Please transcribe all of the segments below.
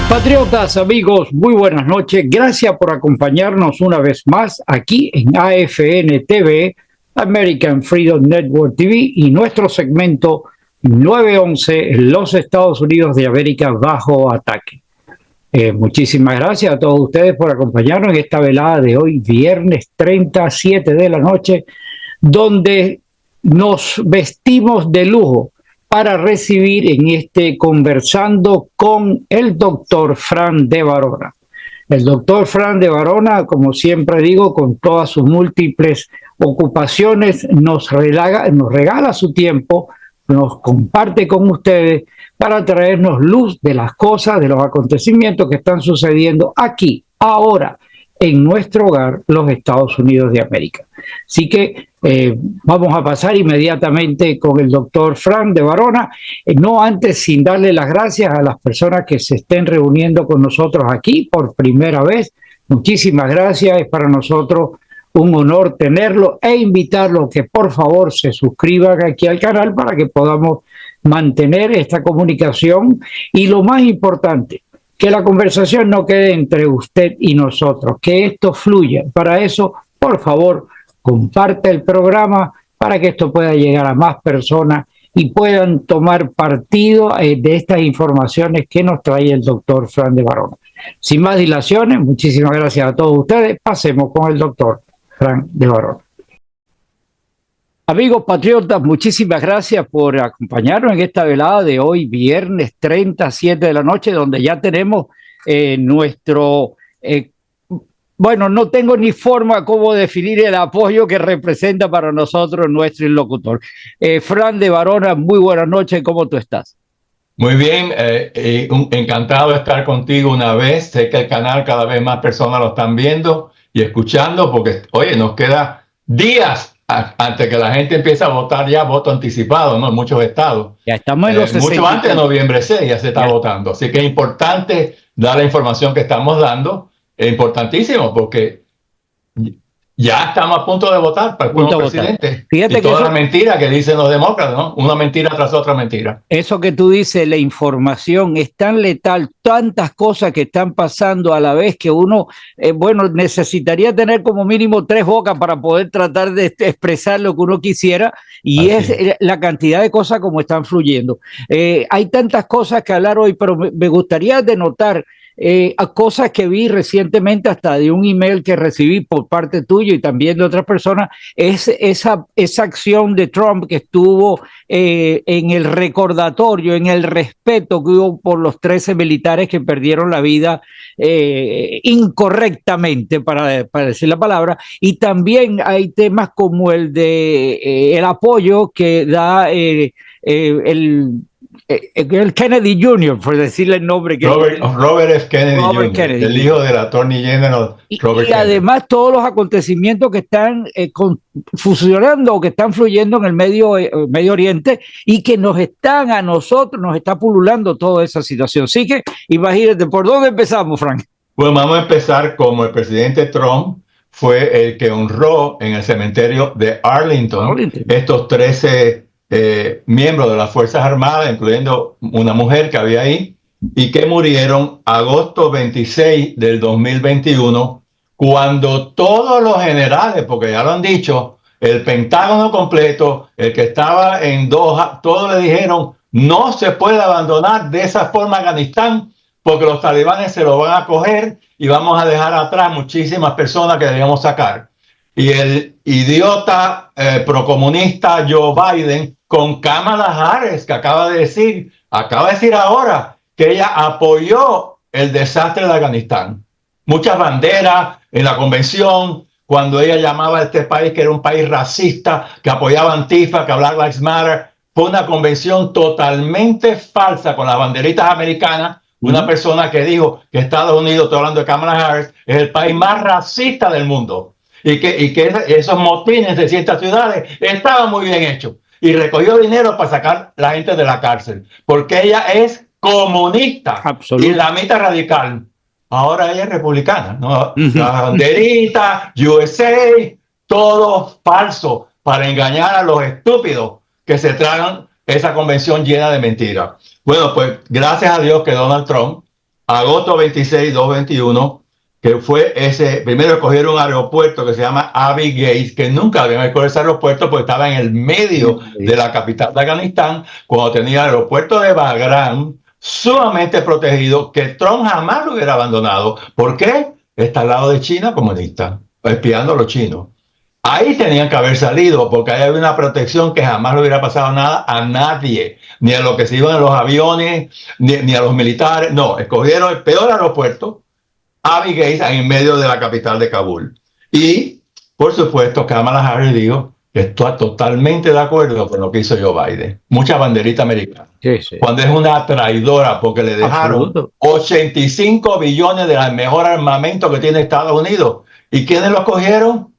Patriotas, amigos, muy buenas noches. Gracias por acompañarnos una vez más aquí en AFN TV, American Freedom Network TV, y nuestro segmento 911, Los Estados Unidos de América bajo ataque. Muchísimas gracias a todos ustedes por acompañarnos en esta velada de hoy, viernes 37 de la noche, donde nos vestimos de lujo para recibir en este Conversando con el doctor Fran de Varona. El doctor Fran de Varona, como siempre digo, con todas sus múltiples ocupaciones, nos regala su tiempo, nos comparte con ustedes para traernos luz de las cosas, de los acontecimientos que están sucediendo aquí, ahora, en nuestro hogar, los Estados Unidos de América. Así que vamos a pasar inmediatamente con el doctor Fran de Varona, no antes sin darle las gracias a las personas que se estén reuniendo con nosotros aquí por primera vez. Muchísimas gracias, es para nosotros un honor tenerlo e invitarlo que por favor se suscriban aquí al canal para que podamos mantener esta comunicación y lo más importante, que la conversación no quede entre usted y nosotros, que esto fluya. Para eso, por favor, comparte el programa para que esto pueda llegar a más personas y puedan tomar partido de estas informaciones que nos trae el doctor Fran de Varona. Sin más dilaciones, muchísimas gracias a todos ustedes. Pasemos con el doctor Fran de Varona. Amigos patriotas, muchísimas gracias por acompañarnos en esta velada de hoy, viernes 37 de la noche, donde ya tenemos nuestro... bueno, no tengo ni forma cómo definir el apoyo que representa para nosotros nuestro interlocutor. Fran de Varona, muy buenas noches, ¿cómo tú estás? Muy bien, encantado de estar contigo una vez. Sé que el canal cada vez más personas lo están viendo y escuchando porque, oye, nos queda días antes que la gente empiece a votar ya voto anticipado, ¿no? En muchos estados. Ya estamos en los 60. Mucho antes de noviembre 6 ya se está votando. Así que es importante dar la información que estamos dando. Es importantísimo porque ya estamos a punto de votar para el nuevo presidente. Fíjate y toda la mentira que dicen los demócratas, ¿no? Una mentira tras otra mentira. Eso que tú dices, la información es tan letal, tantas cosas que están pasando a la vez que uno, bueno, necesitaría tener como mínimo 3 bocas para poder tratar de expresar lo que uno quisiera, y así es la cantidad de cosas como están fluyendo. Hay tantas cosas que hablar hoy, pero me gustaría denotar a cosas que vi recientemente, hasta de un email que recibí por parte tuyo y también de otras personas, es esa acción de Trump que estuvo en el recordatorio, en el respeto que hubo por los 13 militares que perdieron la vida incorrectamente, para decir la palabra, y también hay temas como el de el apoyo que da el Kennedy Jr., por decirle el nombre. Que Robert F. Kennedy Jr., el hijo del Attorney General Robert Kennedy. Además, todos los acontecimientos que están fusionando o que están fluyendo en el Medio Oriente y que nos están a nosotros, nos está pululando toda esa situación. Así que, imagínate, ¿por dónde empezamos, Frank? Bueno, vamos a empezar como el presidente Trump fue el que honró en el cementerio de Arlington. Estos 13 miembros de las Fuerzas Armadas, incluyendo una mujer que había ahí, y que murieron agosto 26 del 2021, cuando todos los generales, porque ya lo han dicho, el Pentágono completo, el que estaba en Doha, todos le dijeron, no se puede abandonar de esa forma Afganistán, porque los talibanes se lo van a coger y vamos a dejar atrás muchísimas personas que debemos sacar. Y el idiota procomunista Joe Biden, con Kamala Harris, que acaba de decir ahora que ella apoyó el desastre de Afganistán. Muchas banderas en la convención, cuando ella llamaba a este país que era un país racista, que apoyaba a Antifa, que Black Lives Matter. Fue una convención totalmente falsa con las banderitas americanas. Una persona que dijo que Estados Unidos, estoy hablando de Kamala Harris, es el país más racista del mundo. Y que esos motines de ciertas ciudades estaban muy bien hechos. Y recogió dinero para sacar a la gente de la cárcel. Porque ella es comunista, islamita radical. Ahora ella es republicana, ¿no? La banderita, USA, todo falso para engañar a los estúpidos que se tragan esa convención llena de mentiras. Bueno, pues gracias a Dios que Donald Trump agosto 26, 221, que fue ese, primero cogieron un aeropuerto que se llama Abbey Gate, que nunca habían escogido ese aeropuerto porque estaba en el medio de la capital de Afganistán, cuando tenía el aeropuerto de Bagram sumamente protegido, que Trump jamás lo hubiera abandonado. ¿Por qué? Está al lado de China comunista, espiando a los chinos. Ahí tenían que haber salido, porque ahí había una protección que jamás le hubiera pasado nada a nadie, ni a los que se iban en los aviones, ni a los militares. No, escogieron el peor aeropuerto, Abbey Gate, en medio de la capital de Kabul. Y, por supuesto, Kamala Harris dijo que está totalmente de acuerdo con lo que hizo Joe Biden. Mucha banderita americana. Sí, sí. Cuando es una traidora, porque le dejaron 85 billones del mejor armamento que tiene Estados Unidos. ¿Y quiénes lo cogieron?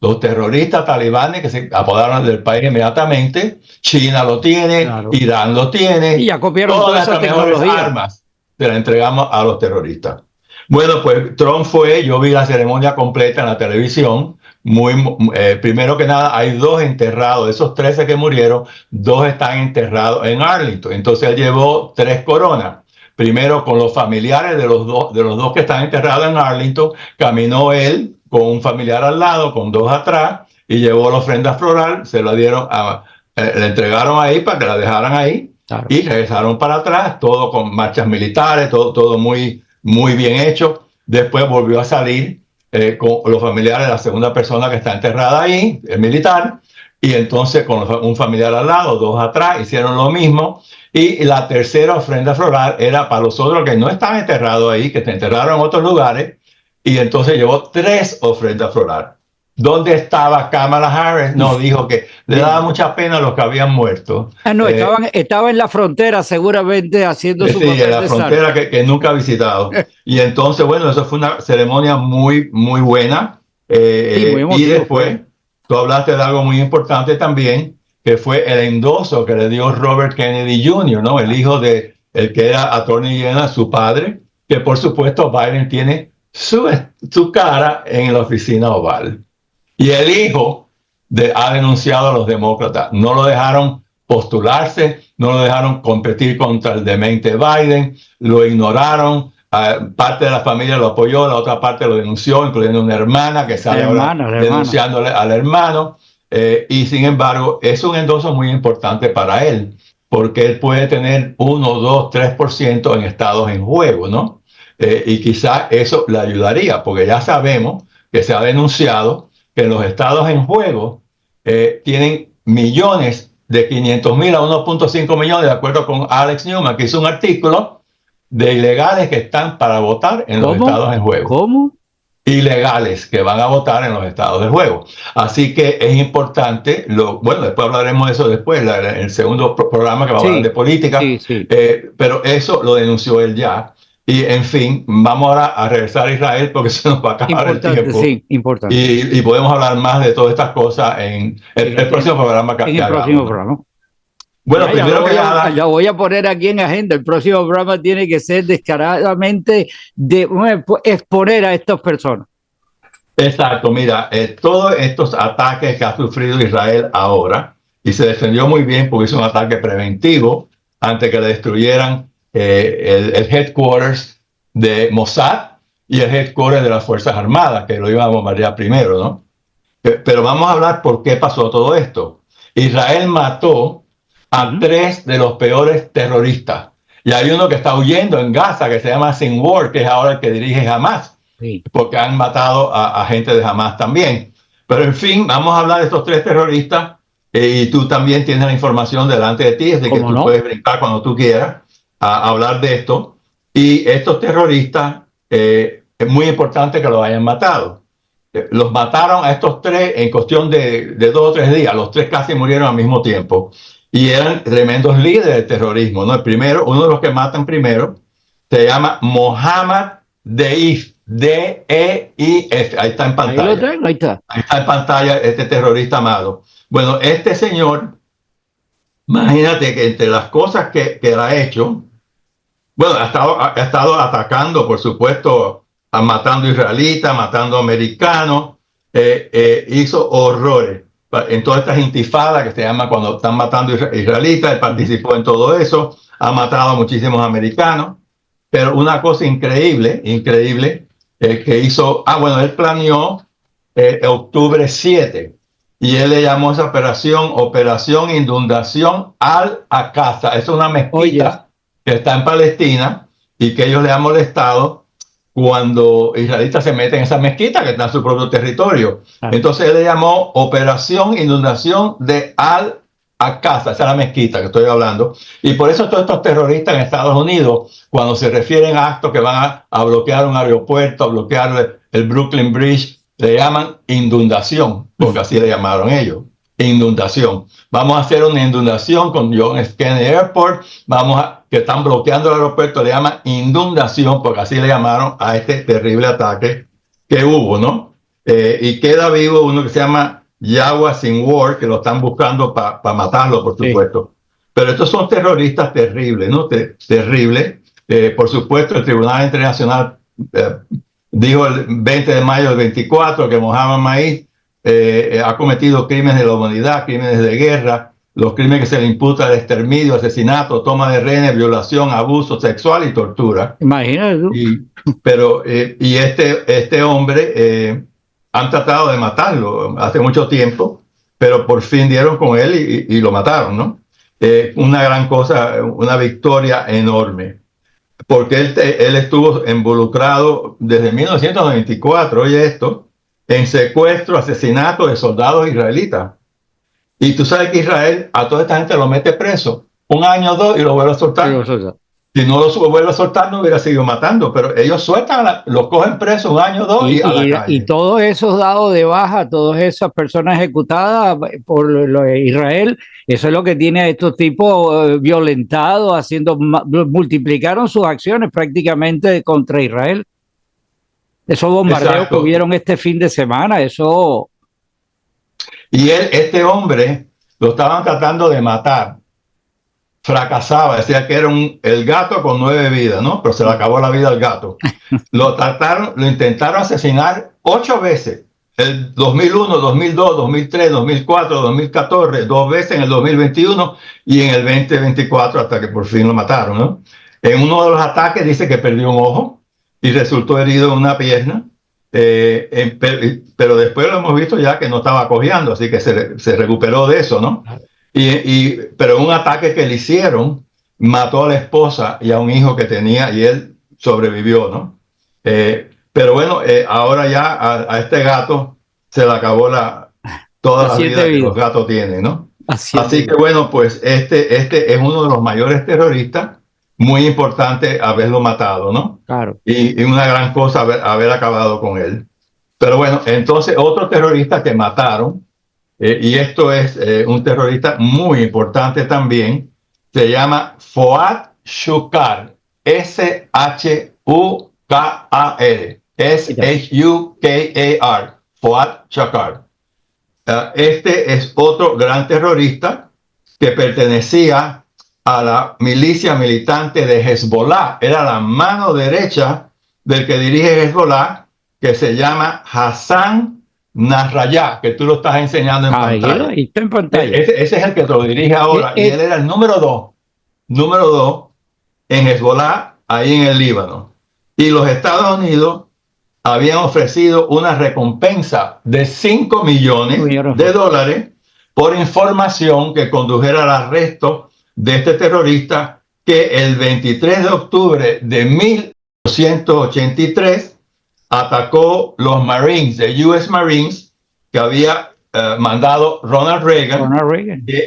Los terroristas talibanes que se apoderaron del país inmediatamente. China lo tiene, claro. Irán lo tiene. Y ya copiaron todas esas mejores armas. Se las entregamos a los terroristas. Bueno, pues Trump fue, yo vi la ceremonia completa en la televisión. Primero que nada, hay 2 enterrados. De esos 13 que murieron, 2 están enterrados en Arlington. Entonces él llevó 3 coronas. Primero con los familiares de los dos que están enterrados en Arlington, caminó él con un familiar al lado, con 2 atrás, y llevó la ofrenda floral, se la dieron le entregaron ahí para que la dejaran ahí, claro. Y regresaron para atrás, todo con marchas militares, todo muy, muy bien hecho. Después volvió a salir con los familiares de la segunda persona que está enterrada ahí, el militar, y entonces con un familiar al lado, 2 atrás, hicieron lo mismo. Y la tercera ofrenda floral era para los otros que no están enterrados ahí, que se enterraron en otros lugares, y entonces llevó 3 ofrendas florales. ¿Dónde estaba Kamala Harris? No, dijo que le daba mucha pena a los que habían muerto. No, estaba en la frontera seguramente haciendo su papel. Sí, en la frontera que nunca ha visitado. Y entonces, bueno, eso fue una ceremonia muy, muy buena. Y después, tú hablaste de algo muy importante también, que fue el endoso que le dio Robert Kennedy Jr., ¿no? El hijo de el que era Attorney General, su padre, que por supuesto Biden tiene su cara en la oficina oval. Y el hijo ha denunciado a los demócratas. No lo dejaron postularse, no lo dejaron competir contra el demente Biden, lo ignoraron. Parte de la familia lo apoyó, la otra parte lo denunció, incluyendo una hermana que sale denunciándole al hermano. Y sin embargo, es un endoso muy importante para él, porque él puede tener 1, 2, 3% en estados en juego, ¿no? Y quizá eso le ayudaría, porque ya sabemos que se ha denunciado que los estados en juego tienen millones de 500,000 a 1.5 millones, de acuerdo con Alex Newman, que hizo un artículo de ilegales que están para votar en los estados en juego. ¿Cómo? Ilegales que van a votar en los estados de juego. Así que es importante, bueno, después hablaremos de eso después, en el segundo programa que va a hablar de política, pero eso lo denunció él ya. Y en fin, vamos ahora a regresar a Israel porque se nos va a acabar el tiempo. Sí, importante. Y podemos hablar más de todas estas cosas en el próximo programa que hagamos. Próximo programa. Bueno, primero que nada, lo voy a poner aquí en agenda. El próximo programa tiene que ser descaradamente exponer a estas personas. Exacto, mira, todos estos ataques que ha sufrido Israel ahora, y se defendió muy bien porque hizo un ataque preventivo antes que le destruyeran el headquarters de Mossad y el headquarters de las Fuerzas Armadas, que lo iban a bombardear primero, ¿no? Pero vamos a hablar por qué pasó todo esto. Israel mató a 3 de los peores terroristas. Y hay uno que está huyendo en Gaza, que se llama Sinwar, que es ahora el que dirige Hamas, porque han matado a gente de Hamas también. Pero en fin, vamos a hablar de estos 3 terroristas, y tú también tienes la información delante de ti, es de que tú puedes brincar cuando tú quieras a hablar de esto. Y estos terroristas, es muy importante que los hayan matado. Los mataron a estos 3 en cuestión de 2 o 3 días. Los 3 casi murieron al mismo tiempo. Y eran tremendos líderes del terrorismo, ¿no? El primero, uno de los que matan primero, se llama Mohammad Deif, D-E-I-F. Ahí está en pantalla. Ahí está en pantalla este terrorista amado. Bueno, este señor, imagínate que entre las cosas que él ha hecho, bueno, ha estado atacando, por supuesto, matando israelitas, matando americanos, hizo horrores. En todas estas intifadas que se llama cuando están matando israelitas, él participó en todo eso, ha matado a muchísimos americanos. Pero una cosa increíble, increíble, que hizo, bueno, él planeó octubre 7 y él le llamó esa operación Operación Inundación Al-Aqsa. Es una mezquita que está en Palestina y que ellos le han molestado cuando israelitas se meten en esa mezquita que está en su propio territorio. Entonces él le llamó Operación Inundación de Al-Aqsa, esa es la mezquita que estoy hablando. Y por eso todos estos terroristas en Estados Unidos, cuando se refieren a actos que van a bloquear un aeropuerto, a bloquear el Brooklyn Bridge, le llaman inundación, porque así le llamaron ellos, inundación. Vamos a hacer una inundación con John F. Kennedy Airport, que están bloqueando el aeropuerto, le llaman inundación, porque así le llamaron a este terrible ataque que hubo, ¿no? Y queda vivo uno que se llama Yahya Sinwar, que lo están buscando para matarlo, por supuesto. Sí. Pero estos son terroristas terribles, ¿no? Terribles. Por supuesto, el Tribunal Internacional dijo el 20 de mayo del 24 que Mohammad Maíz ha cometido crímenes de la humanidad, crímenes de guerra, los crímenes que se le imputa de exterminio, asesinato, toma de rehenes, violación, abuso sexual y tortura. Imagínate tú. Y este hombre han tratado de matarlo hace mucho tiempo, pero por fin dieron con él y lo mataron, ¿no? Una gran cosa, una victoria enorme. Porque él estuvo involucrado desde 1994, oye esto, en secuestro, asesinato de soldados israelitas. Y tú sabes que Israel a toda esta gente lo mete preso 1 año o 2 y lo vuelve a soltar. Si no lo vuelve a soltar, no hubiera seguido matando, pero ellos sueltan, los cogen presos 1 año o 2 y a la calle. Y todos esos dados de baja, todas esas personas ejecutadas por Israel, eso es lo que tiene a estos tipos violentados, multiplicaron sus acciones prácticamente contra Israel. Esos bombardeos que hubieron este fin de semana, eso... Y este hombre lo estaban tratando de matar. Fracasaba, decía que era el gato con 9 vidas, ¿no? Pero se le acabó la vida al gato. Lo intentaron asesinar 8 veces. El 2001, 2002, 2003, 2004, 2014, 2 veces en el 2021 y en el 2024 hasta que por fin lo mataron, ¿no? En uno de los ataques dice que perdió un ojo y resultó herido en una pierna. Pero después lo hemos visto ya que no estaba cojeando, así que se recuperó de eso, ¿no? Pero un ataque que le hicieron mató a la esposa y a un hijo que tenía y él sobrevivió, ¿no? Pero bueno, ahora ya a este gato se le acabó toda la vida que los gatos tienen, ¿no? Así que bueno, pues este es uno de los mayores terroristas, muy importante haberlo matado, ¿no? Claro. Y una gran cosa haber acabado con él. Pero bueno, entonces otro terrorista que mataron, y esto es un terrorista muy importante también, se llama Fouad Shukar, S-H-U-K-A-R, S-H-U-K-A-R, Fouad Shukar. Este es otro gran terrorista que pertenecía a la milicia militante de Hezbollah, era la mano derecha del que dirige Hezbollah, que se llama Hassan Nasrallah, que tú lo estás enseñando en pantalla. Ahí está en pantalla. Ese es el que te lo dirige ahora, y él era el número 2 en Hezbollah, ahí en el Líbano. Y los Estados Unidos habían ofrecido una recompensa de $5 millones por información que condujera al arresto de este terrorista que el 23 de octubre de 1983 atacó los Marines, de US Marines, que había mandado Ronald Reagan.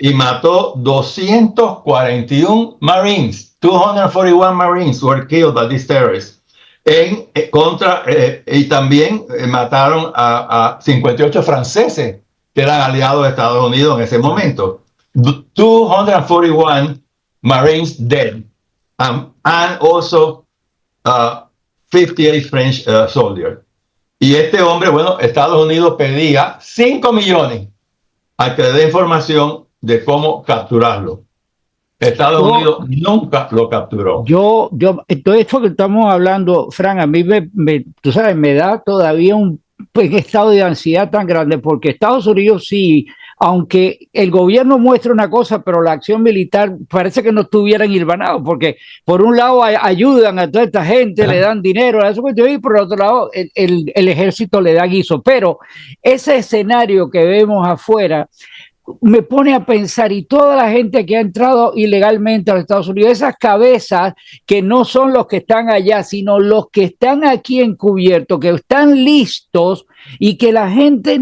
Y mató 241 Marines. 241 Marines were killed by these terrorists. Y también mataron a 58 franceses que eran aliados de Estados Unidos en ese momento. 241 Marines dead, and also 58 French soldiers. Y este hombre, bueno, Estados Unidos pedía 5 millones a que le dé información de cómo capturarlo. Estados Unidos nunca lo capturó. Todo esto que estamos hablando, Fran, a mí tú sabes, me da todavía un estado de ansiedad tan grande, porque Estados Unidos sí aunque el gobierno muestra una cosa, pero la acción militar parece que no estuvieran hilvanados, porque por un lado ayudan a toda esta gente, le dan dinero, a eso, y por otro lado el ejército le da guiso. Pero ese escenario que vemos afuera me pone a pensar, y toda la gente que ha entrado ilegalmente a los Estados Unidos, esas cabezas que no son los que están allá, sino los que están aquí encubiertos, que están listos y que la gente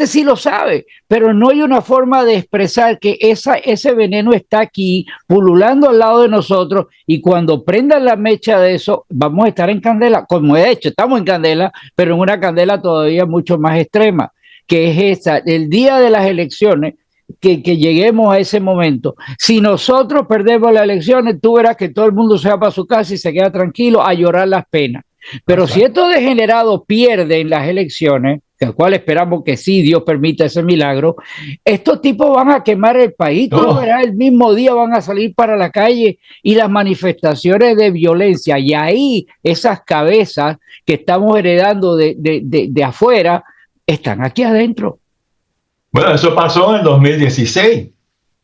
sí lo sabe, pero no hay una forma de expresar que ese veneno está aquí, pululando al lado de nosotros, y cuando prendan la mecha de eso, vamos a estar en candela, como de hecho estamos en candela, pero en una candela todavía mucho más extrema, que es esa, el día de las elecciones, que lleguemos a ese momento. Si nosotros perdemos las elecciones, tú verás que todo el mundo se va para su casa y se queda tranquilo a llorar las penas. Pero si estos degenerados pierden las elecciones, al cual esperamos que sí, Dios permita ese milagro, estos tipos van a quemar el país. Tú lo verás, el mismo día van a salir para la calle y las manifestaciones de violencia. Y ahí esas cabezas que estamos heredando de afuera, están aquí adentro. Bueno, eso pasó en el 2016.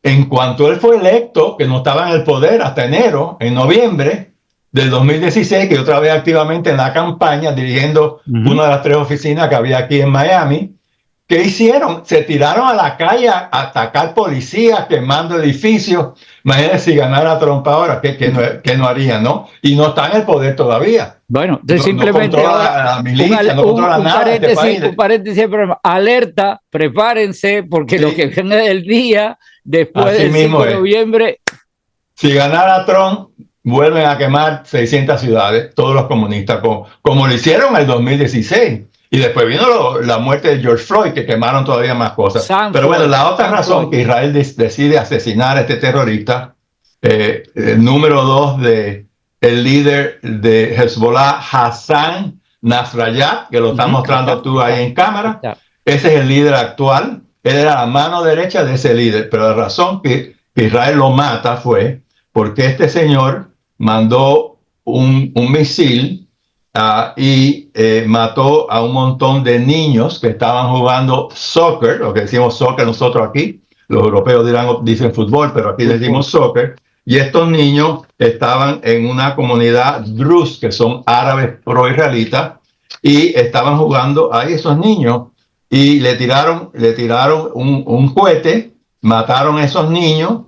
En cuanto él fue electo, que no estaba en el poder hasta enero, en noviembre del 2016, que otra vez activamente en la campaña, dirigiendo una de las 3 oficinas que había aquí en Miami, ¿qué hicieron? Se tiraron a la calle a atacar policías, quemando edificios. Imagínense si ganara Trump ahora, ¿qué no harían, no? Y no está en el poder todavía. Bueno, simplemente no controla la milicia, no controla nada de este país. Un paréntesis, alerta, prepárense, porque sí, lo que viene del día, después del 5 de noviembre... Si ganara Trump, vuelven a quemar 600 ciudades, todos los comunistas, como lo hicieron en el 2016. Y después vino la muerte de George Floyd, que quemaron todavía más cosas. Pero bueno, la otra razón que Israel decide asesinar a este terrorista, número 2 el líder de Hezbollah, Hassan Nasrallah, que lo está mostrando tú ahí en cámara. Ese es el líder actual. Él era la mano derecha de ese líder. Pero la razón que Israel lo mata fue porque este señor mandó un misil y mató a un montón de niños que estaban jugando soccer, lo que decimos soccer nosotros aquí. Los europeos dicen fútbol, pero aquí decimos soccer. Y estos niños estaban en una comunidad druz, que son árabes pro-israelitas, y estaban jugando ahí esos niños, y le tiraron un cohete, mataron a esos niños,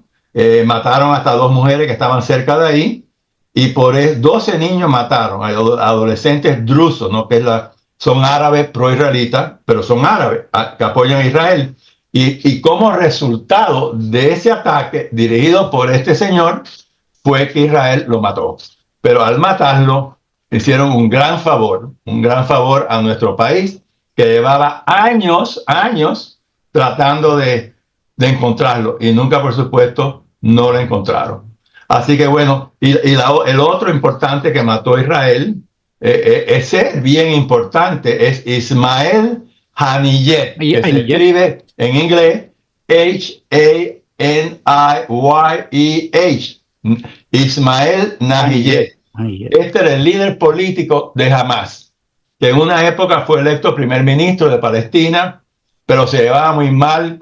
mataron hasta 2 mujeres que estaban cerca de ahí, y por 12 niños mataron, adolescentes drusos, ¿no? Son árabes pro-israelitas, pero son árabes que apoyan a Israel. Y como resultado de ese ataque dirigido por este señor, fue que Israel lo mató. Pero al matarlo, hicieron un gran favor a nuestro país, que llevaba años tratando de encontrarlo, y nunca, por supuesto, no lo encontraron. Así que bueno, el otro importante que mató a Israel, ese bien importante, es Ismael Haniyeh, que se escribe en inglés Haniyeh, Ismael Haniyeh. Este era el líder político de Hamas, que en una época fue electo primer ministro de Palestina, pero se llevaba muy mal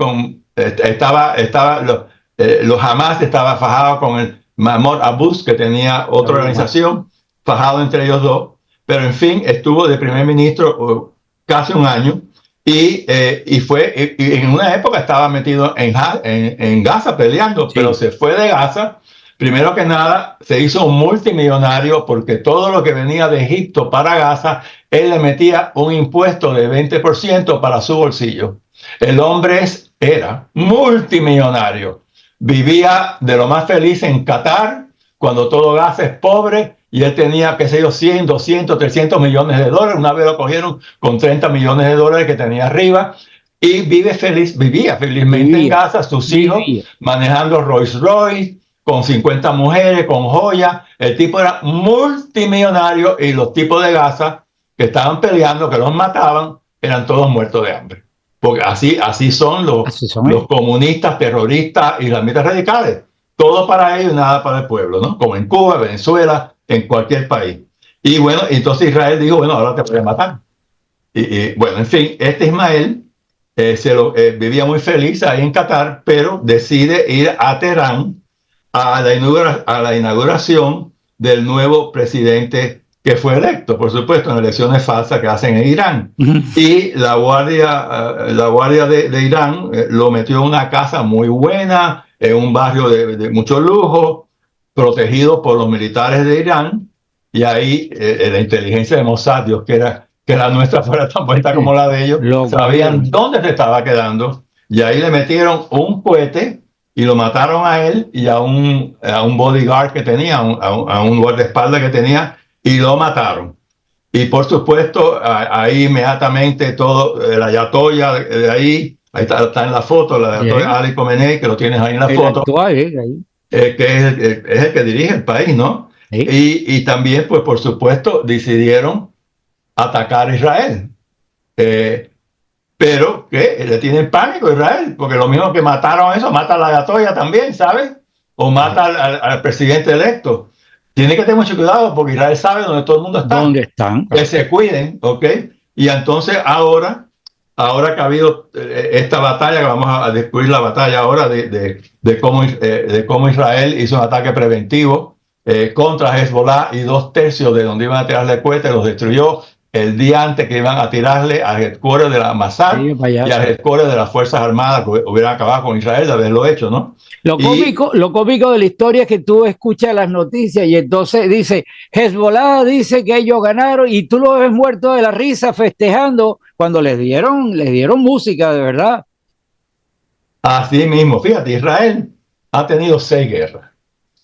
los Hamas estaba fajado con el Mahmoud Abbas, que tenía otra organización, fajado entre ellos dos, pero en fin, estuvo de primer ministro casi un año. Y en una época estaba metido en Gaza peleando, sí. Pero se fue de Gaza. Primero que nada, se hizo un multimillonario, porque todo lo que venía de Egipto para Gaza, él le metía un impuesto de 20% para su bolsillo. El hombre era multimillonario. Vivía de lo más feliz en Qatar, cuando todo Gaza es pobre, y él tenía, qué sé yo, 100, 200, 300 millones de dólares. Una vez lo cogieron con 30 millones de dólares que tenía arriba, y vivía felizmente en Gaza, sus hijos manejando Rolls Royce, con 50 mujeres, con joyas. El tipo era multimillonario, y los tipos de Gaza que estaban peleando, que los mataban, eran todos muertos de hambre. Porque así son los comunistas, terroristas, islamistas radicales. Todo para ellos y nada para el pueblo, ¿no? Como en Cuba, Venezuela, en cualquier país. Y bueno, entonces Israel dijo, bueno, ahora te voy a matar. Y bueno, en fin, este Ismael vivía muy feliz ahí en Qatar, pero decide ir a Teherán a la inauguración del nuevo presidente que fue electo, por supuesto, en elecciones falsas que hacen en Irán. Y la guardia de Irán lo metió en una casa muy buena, en un barrio de mucho lujo, protegido por los militares de Irán, y ahí la inteligencia de Mossad, Dios que la nuestra fuera tan bonita como la de ellos, sabían dónde se estaba quedando, y ahí le metieron un cohete y lo mataron a él y a un bodyguard que tenía, a un guardaespaldas que tenía, y lo mataron. Y por supuesto, ahí inmediatamente todo, el ayatollah de ahí está en la foto, el ayatollah Ali Khamenei, que lo tienes ahí en la foto, que es el que dirige el país, ¿no? Sí. Y también, pues por supuesto, decidieron atacar a Israel. Pero que le tienen pánico a Israel, porque lo mismo que mataron eso, mata a la ayatollah también, ¿sabes? O mata al presidente electo. Tiene que tener mucho cuidado porque Israel sabe dónde todo el mundo está. ¿Dónde están? Que se cuiden, ¿ok? Y entonces ahora que ha habido esta batalla, que vamos a descubrir la batalla ahora de cómo Israel hizo un ataque preventivo contra Hezbollah, y 2/3 de donde iban a tirarle cohetes los destruyó el día antes que iban a tirarle al headquarter de la Mossad y al headquarter de las Fuerzas Armadas, que hubieran acabado con Israel de haberlo hecho, ¿no? Lo cómico de la historia es que tú escuchas las noticias y entonces dice, Hezbollah dice que ellos ganaron, y tú lo ves muerto de la risa festejando cuando les dieron música, de verdad. Así mismo, fíjate, Israel ha tenido 6 guerras.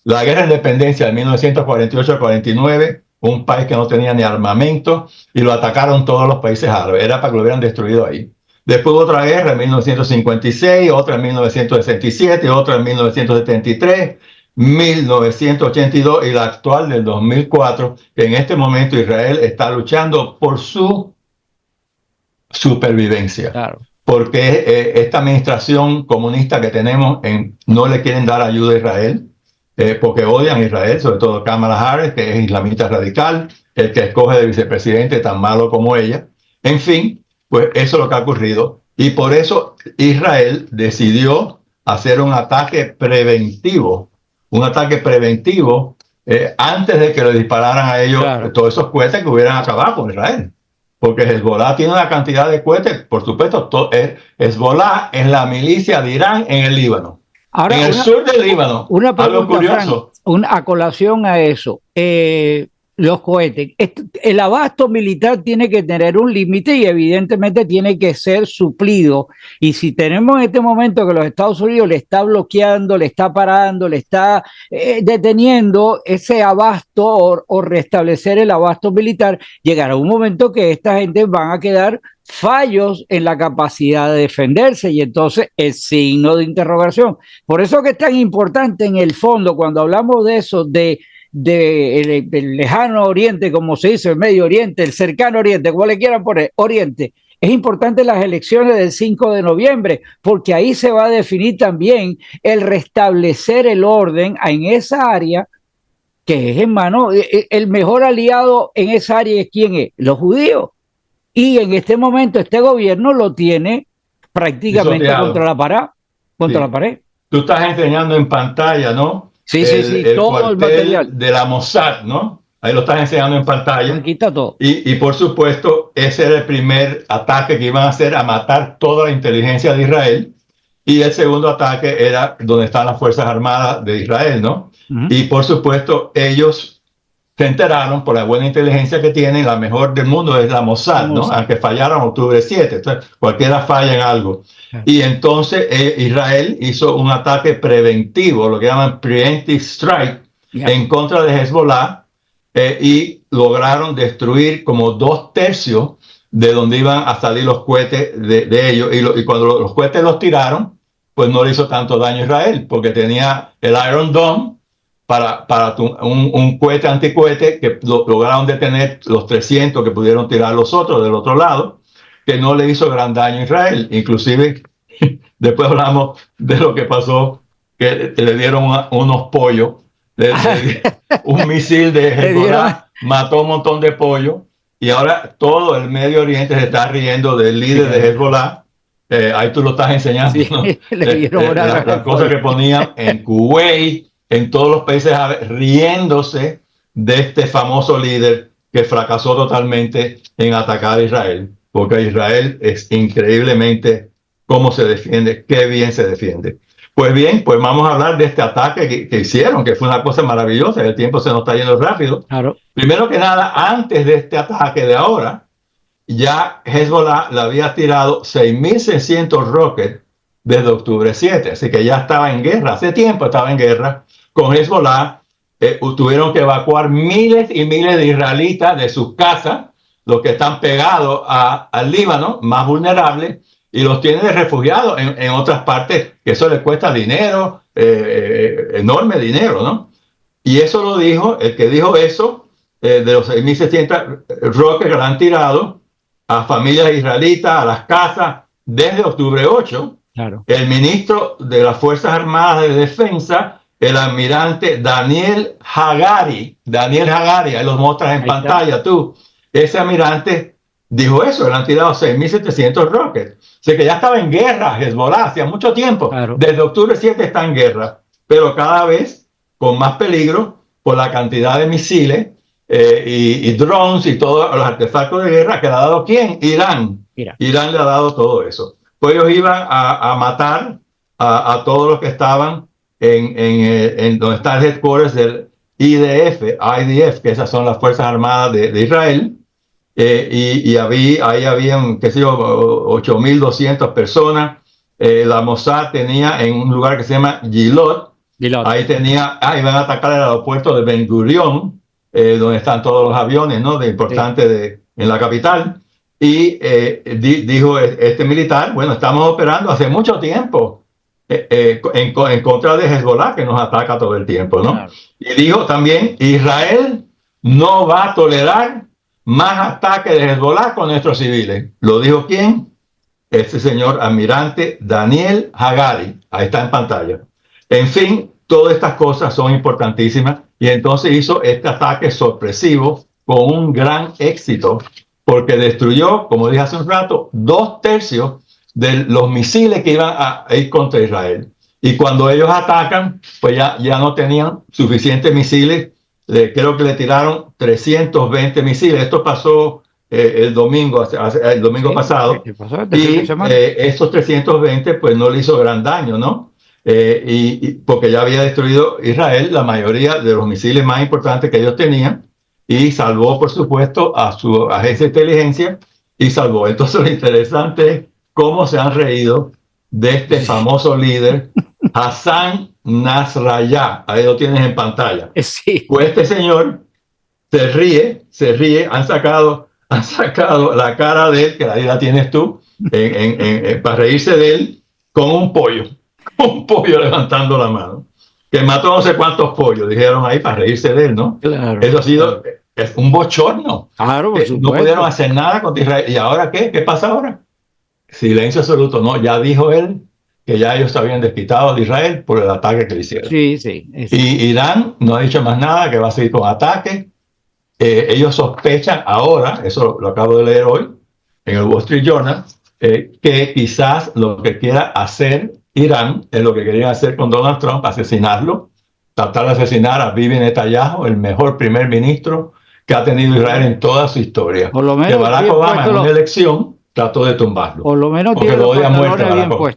La guerra de independencia de 1948-49, un país que no tenía ni armamento, y lo atacaron todos los países árabes. Era para que lo hubieran destruido ahí. Después otra guerra en 1956, otra en 1967, otra en 1973, 1982 y la actual del 2004, que en este momento Israel está luchando por su supervivencia. Claro. Porque esta administración comunista que tenemos no le quieren dar ayuda a Israel. Porque odian a Israel, sobre todo Kamala Harris, que es islamista radical, el que escoge de vicepresidente tan malo como ella. En fin, pues eso es lo que ha ocurrido. Y por eso Israel decidió hacer un ataque preventivo antes de que le dispararan a ellos, claro, todos esos cohetes que hubieran acabado con Israel. Porque Hezbollah tiene una cantidad de cohetes, por supuesto, Hezbollah es la milicia de Irán en el Líbano. Ahora, en el sur del Líbano, una pregunta, algo curioso. Frank, a colación a eso, los cohetes, el abasto militar tiene que tener un límite y evidentemente tiene que ser suplido. Y si tenemos en este momento que los Estados Unidos le está bloqueando, le está parando, le está deteniendo ese abasto o restablecer el abasto militar, llegará un momento que esta gente van a quedar fallos en la capacidad de defenderse, y entonces el signo de interrogación. Por eso que es tan importante en el fondo cuando hablamos de eso, del lejano oriente, como se dice, el Medio Oriente, el cercano oriente, como le quieran poner, oriente. Es importante las elecciones del 5 de noviembre, porque ahí se va a definir también el restablecer el orden en esa área, que es, hermano, el mejor aliado en esa área es ¿quién es? Los judíos. Y en este momento este gobierno lo tiene prácticamente contra la pared. Tú estás enseñando en pantalla, ¿no? Sí, todo el material de la Mossad, ¿no? Ahí lo estás enseñando en pantalla. Aquí está todo. Y por supuesto, ese era el primer ataque que iban a hacer, a matar toda la inteligencia de Israel. Y el segundo ataque era donde están las Fuerzas Armadas de Israel, ¿no? Y por supuesto, ellos se enteraron por la buena inteligencia que tienen, la mejor del mundo es la Mossad, ¿no? Aunque fallaron octubre 7, entonces cualquiera falla en algo. Y entonces Israel hizo un ataque preventivo, lo que llaman preemptive strike, en contra de Hezbollah, y lograron destruir como 2/3 de donde iban a salir los cohetes de ellos. Y cuando los cohetes los tiraron, pues no le hizo tanto daño a Israel, porque tenía el Iron Dome, para un cohete anticohete que lograron detener los 300 que pudieron tirar los otros del otro lado, que no le hizo gran daño a Israel. Inclusive, después hablamos de lo que pasó, que le dieron unos pollos, un misil de Hezbollah mató un montón de pollos, y ahora todo el Medio Oriente se está riendo del líder de Hezbollah, ahí tú lo estás enseñando, sí, ¿no? le dieron Las cosas que ponían en Kuwait, en todos los países árabes, riéndose de este famoso líder que fracasó totalmente en atacar a Israel, porque Israel es increíblemente cómo se defiende, qué bien se defiende. Pues bien, pues vamos a hablar de este ataque que hicieron, que fue una cosa maravillosa, el tiempo se nos está yendo rápido. Claro. Primero que nada, antes de este ataque de ahora, ya Hezbollah le había tirado 6.600 rockets desde octubre 7, así que ya estaba en guerra, hace tiempo estaba en guerra con Hezbollah. Tuvieron que evacuar miles y miles de israelitas de sus casas, los que están pegados al Líbano, más vulnerables, y los tienen de refugiados en otras partes, que eso les cuesta dinero, enorme dinero, ¿no? Y eso lo dijo, el que dijo eso, de los 6.600 rockets que le han tirado a familias israelitas, a las casas, desde octubre 8, Claro. el ministro de las Fuerzas Armadas de Defensa, el almirante Daniel Hagari, ahí lo muestras en pantalla tú, ese almirante dijo eso, le han tirado 6.700 rockets. Así que ya estaba en guerra Hezbollah hacía mucho tiempo, Claro. desde octubre 7 está en guerra, pero cada vez con más peligro por la cantidad de misiles y drones y todos los artefactos de guerra que le ha dado ¿quién? Irán. Irán le ha dado todo eso. Pues ellos iban a matar a todos los que estaban en donde está el headquarters del IDF, que esas son las Fuerzas Armadas de Israel, y ahí habían, qué sé yo, 8.200 personas. La Mossad tenía en un lugar que se llama Gilot, ahí iban a atacar el aeropuerto de Ben Gurion, donde están todos los aviones, ¿no? De importante en la capital. Y dijo este militar, bueno, estamos operando hace mucho tiempo en contra de Hezbollah, que nos ataca todo el tiempo, ¿no? Claro. Y dijo también, Israel no va a tolerar más ataques de Hezbollah con nuestros civiles. ¿Lo dijo quién? Este señor almirante Daniel Hagari. Ahí está en pantalla. En fin, todas estas cosas son importantísimas y entonces hizo este ataque sorpresivo con un gran éxito porque destruyó, como dije hace un rato, 2/3 de los misiles que iban a ir contra Israel. Y cuando ellos atacan, pues ya no tenían suficientes misiles. Creo que le tiraron 320 misiles. Esto pasó el domingo pasado. Y estos 320 pues no le hizo gran daño, ¿no? Porque ya había destruido Israel la mayoría de los misiles más importantes que ellos tenían y salvó, por supuesto, a su agencia de inteligencia y salvó. Entonces lo interesante es cómo se han reído de este famoso líder, Hassan Nasrallah. Ahí lo tienes en pantalla. Sí. Pues este señor se ríe, han sacado la cara de él, que ahí la tienes tú, para reírse de él, con un pollo levantando la mano, que mató no sé cuántos pollos, dijeron ahí, para reírse de él, ¿no? Claro, eso ha sido es un bochorno. Claro, no pudieron hacer nada contra Israel. ¿Y ahora qué? ¿Qué pasa ahora? Silencio absoluto. No, ya dijo él que ya ellos se habían desquitado de Israel por el ataque que le hicieron. Sí, sí. Y Irán no ha dicho más nada, que va a seguir con ataques. Ellos sospechan ahora, eso lo acabo de leer hoy en el Wall Street Journal, que quizás lo que quiera hacer Irán es lo que querían hacer con Donald Trump, asesinarlo, tratar de asesinar a Bibi Netanyahu, el mejor primer ministro que ha tenido Israel en toda su historia. Por lo menos que Barack Obama en una elección trató de tumbarlo. Por lo menos porque lo odia muerte Barack Obama.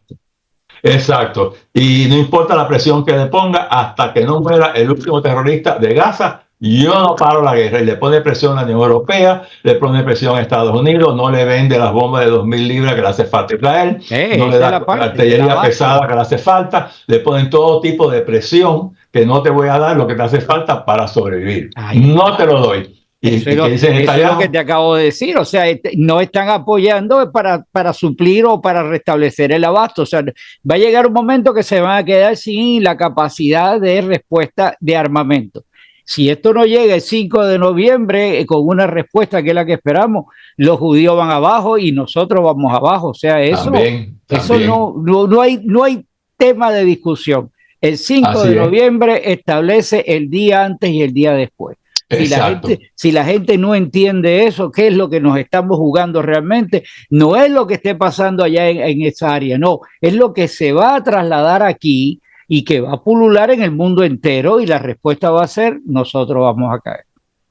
Exacto. Y no importa la presión que le ponga, hasta que no muera el último terrorista de Gaza, yo no paro la guerra. Y le pone presión a la Unión Europea, le pone presión a Estados Unidos, no le vende las bombas de 2.000 libras que le hace falta a Israel, no le da la artillería pesada que le hace falta, le ponen todo tipo de presión que no te voy a dar lo que te hace falta para sobrevivir. No te lo doy. Eso es lo que te acabo de decir, o sea, no están apoyando para suplir o para restablecer el abasto, o sea, va a llegar un momento que se van a quedar sin la capacidad de respuesta de armamento. Si esto no llega el 5 de noviembre con una respuesta que es la que esperamos, los judíos van abajo y nosotros vamos abajo, o sea, eso no hay tema de discusión. El 5 de noviembre establece el día antes y el día después. Exacto. Si la gente no entiende eso, ¿qué es lo que nos estamos jugando realmente? No es lo que esté pasando allá en esa área, no, es lo que se va a trasladar aquí y que va a pulular en el mundo entero, y la respuesta va a ser: nosotros vamos a caer.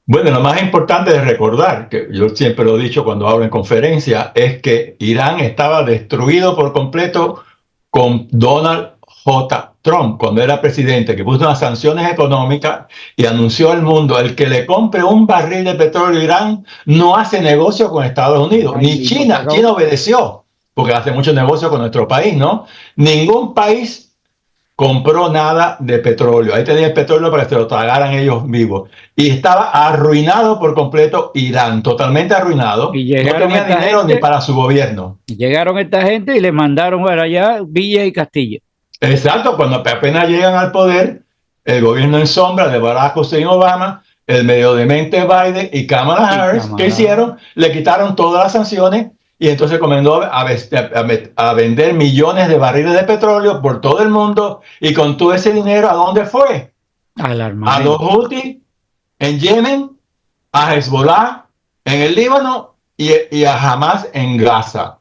Bueno, lo más importante de recordar, que yo siempre lo he dicho cuando hablo en conferencia, es que Irán estaba destruido por completo con Donald J. Trump, cuando era presidente, que puso unas sanciones económicas y anunció al mundo: el que le compre un barril de petróleo a Irán no hace negocio con Estados Unidos. Ni China. China obedeció, porque hace mucho negocio con nuestro país, ¿no? Ningún país compró nada de petróleo. Ahí tenía el petróleo para que se lo tragaran ellos vivos. Y estaba arruinado por completo Irán, totalmente arruinado. No tenía dinero ni para su gobierno. Llegaron esta gente y le mandaron para allá villas y castillos. Exacto, cuando apenas llegan al poder, el gobierno en sombra de Barack Hussein Obama, el medio demente Biden y Kamala Harris, ¿qué hicieron? Le quitaron todas las sanciones y entonces comenzó a vender millones de barriles de petróleo por todo el mundo. Y con todo ese dinero, ¿a dónde fue? A los Houthi en Yemen, a Hezbollah en el Líbano y a Hamas en Gaza.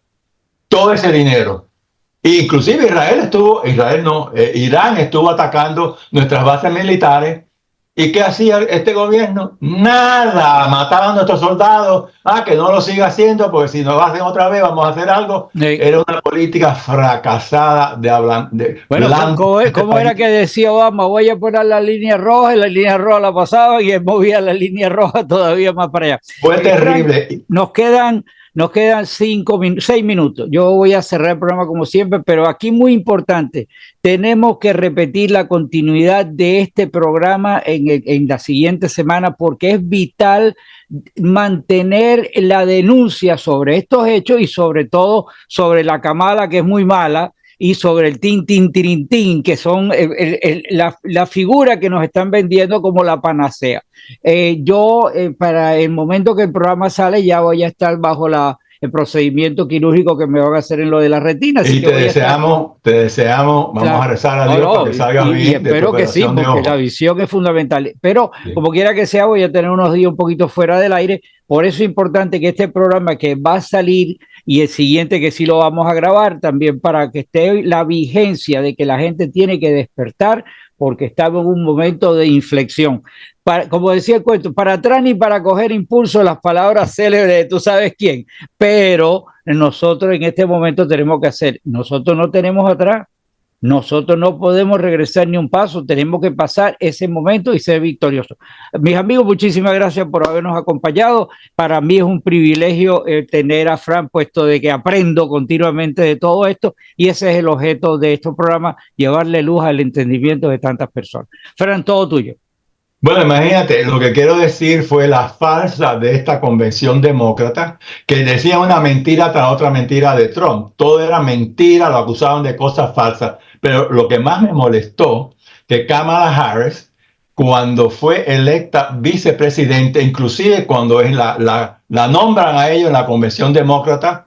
Todo ese dinero. Inclusive Irán estuvo atacando nuestras bases militares. ¿Y qué hacía este gobierno? Nada, mataban a nuestros soldados. Que no lo siga haciendo, porque si nos hacen otra vez vamos a hacer algo. Sí. Era una política fracasada Bueno, ¿cómo era que decía Obama? Voy a poner la línea roja, y la línea roja la pasaba y él movía la línea roja todavía más para allá. Fue terrible. Nos quedan 6 minutos. Yo voy a cerrar el programa como siempre, pero aquí muy importante, tenemos que repetir la continuidad de este programa en la siguiente semana, porque es vital mantener la denuncia sobre estos hechos y sobre todo sobre la Kamala, que es muy mala, y sobre el tin, tin, tin, tin, que son la figura que nos están vendiendo como la panacea. Yo, para el momento que el programa sale, ya voy a estar bajo el procedimiento quirúrgico que me van a hacer en lo de la retina. Y te deseamos, vamos a rezar a Dios para que salga bien. Y espero que sí, porque la visión es fundamental. Pero sí, como quiera que sea, voy a tener unos días un poquito fuera del aire. Por eso es importante que este programa que va a salir y el siguiente que sí lo vamos a grabar también, para que esté la vigencia de que la gente tiene que despertar, porque estamos en un momento de inflexión. Como decía el cuento, para atrás ni para coger impulso, las palabras célebres de tú sabes quién, pero nosotros en este momento tenemos que hacer, nosotros no tenemos atrás, nosotros no podemos regresar ni un paso, tenemos que pasar ese momento y ser victoriosos. Mis amigos, muchísimas gracias por habernos acompañado. Para mí es un privilegio tener a Fran, puesto de que aprendo continuamente de todo esto, y ese es el objeto de estos programas, llevarle luz al entendimiento de tantas personas. Fran, todo tuyo. Bueno, imagínate, lo que quiero decir fue la farsa de esta convención demócrata, que decía una mentira tras otra mentira de Trump. Todo era mentira, lo acusaban de cosas falsas. Pero lo que más me molestó, que Kamala Harris, cuando fue electa vicepresidente, inclusive cuando la nombran a ella en la convención demócrata,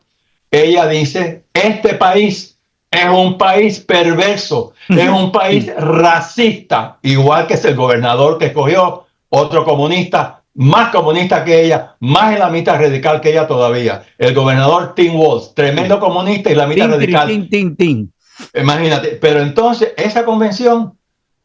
ella dice: este país es un país perverso, es un país racista, igual que es el gobernador que escogió, otro comunista, más comunista que ella, más islamista radical que ella todavía. El gobernador Tim Walz, tremendo comunista, islamista radical. Imagínate, pero entonces esa convención,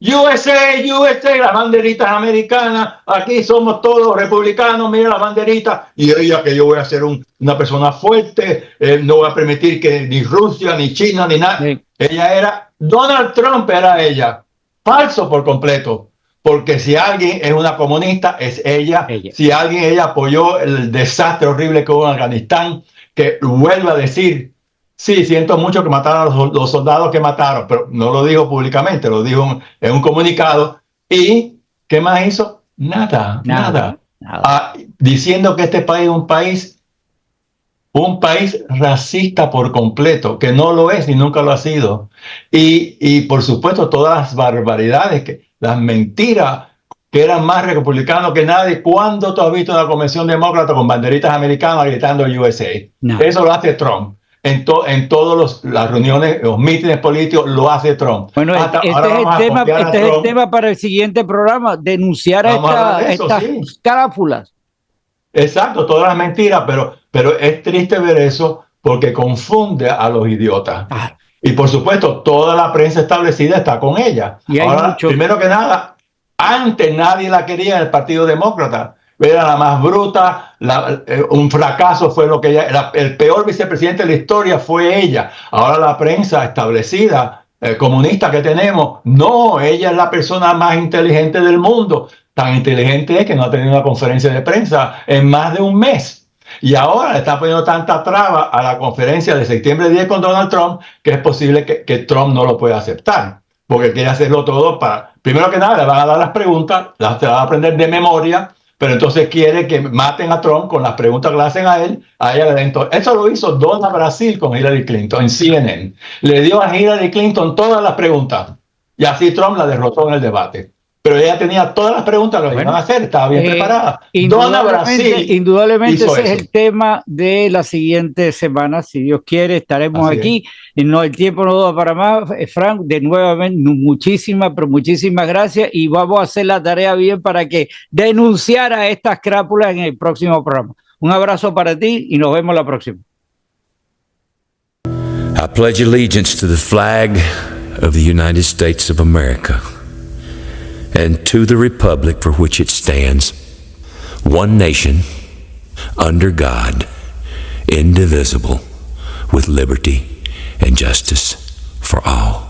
USA, las banderitas americanas, aquí somos todos republicanos, mira las banderitas, y ella, que yo voy a ser una persona fuerte, no voy a permitir que ni Rusia, ni China, ni nada. Sí. Ella era, Donald Trump era ella, falso por completo, porque si alguien es una comunista, es ella. Si ella apoyó el desastre horrible que hubo en Afganistán, que vuelvo a decir, sí, siento mucho que mataron a los soldados que mataron, pero no lo dijo públicamente, lo dijo en un comunicado. ¿Y qué más hizo? Nada. Diciendo que este país es un país racista por completo, que no lo es ni nunca lo ha sido. Y por supuesto todas las barbaridades, las mentiras, que eran más republicanos que nadie. ¿Cuándo tú has visto una convención demócrata con banderitas americanas gritando USA? No. Eso lo hace Trump. en todas las reuniones, los mítines políticos, lo hace Trump. Bueno, este es el tema para el siguiente programa, denunciar estas carápulas. Exacto, todas las mentiras, pero es triste ver eso porque confunde a los idiotas. Ah. Y por supuesto, toda la prensa establecida está con ella. Y ahora, primero que nada, antes nadie la quería en el Partido Demócrata. Era la más bruta, un fracaso fue lo que ella, el peor vicepresidente de la historia fue ella. Ahora la prensa establecida, comunista que tenemos, no, ella es la persona más inteligente del mundo. Tan inteligente es que no ha tenido una conferencia de prensa en más de un mes. Y ahora le está poniendo tanta traba a la conferencia de septiembre 10 con Donald Trump que es posible que Trump no lo pueda aceptar. Porque quiere hacerlo todo para... Primero que nada, le van a dar las preguntas, se las va a aprender de memoria, pero entonces quiere que maten a Trump con las preguntas que le hacen a él, a ella. Eso lo hizo Donna Brasil con Hillary Clinton en CNN. Le dio a Hillary Clinton todas las preguntas y así Trump la derrotó en el debate. Pero ella tenía todas las preguntas que le iban a hacer, estaba bien preparada. Indudablemente ese es el tema de la siguiente semana, si Dios quiere, estaremos aquí. No, el tiempo no da para más. Frank, de nuevamente, muchísimas gracias y vamos a hacer la tarea bien para que denunciara a estas crápulas en el próximo programa. Un abrazo para ti y nos vemos la próxima. I pledge allegiance to the flag of the United States of America and to the republic for which it stands, one nation, under God, indivisible, with liberty and justice for all.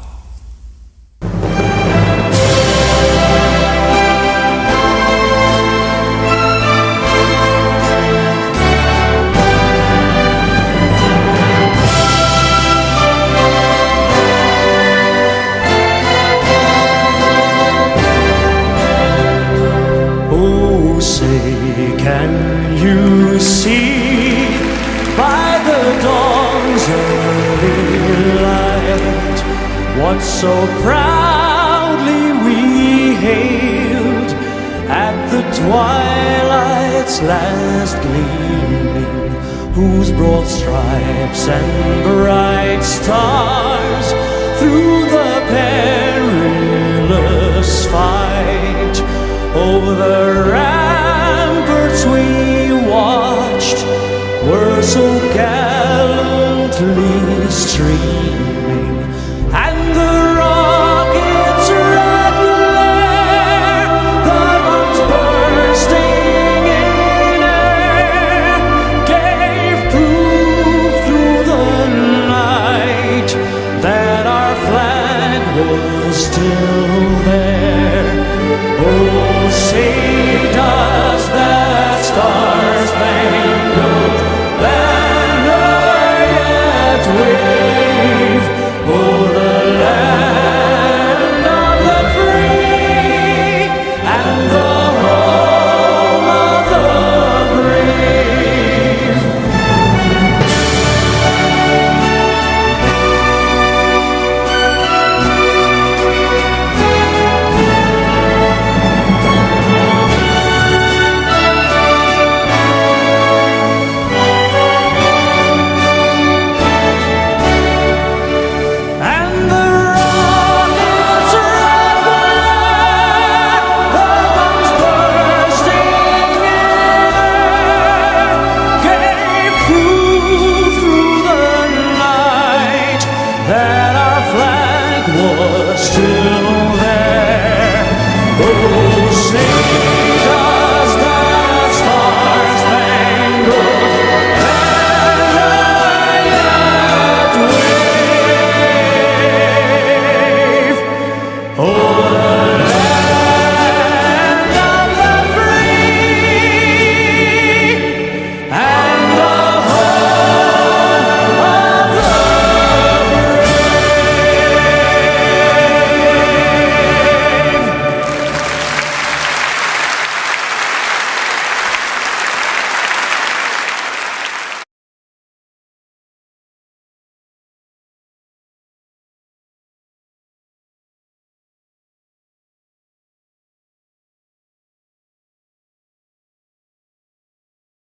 Can you see by the dawn's early light what so proudly we hailed at the twilight's last gleaming, whose broad stripes and bright stars through the perilous fight over the ramparts we watched were so gallantly streamed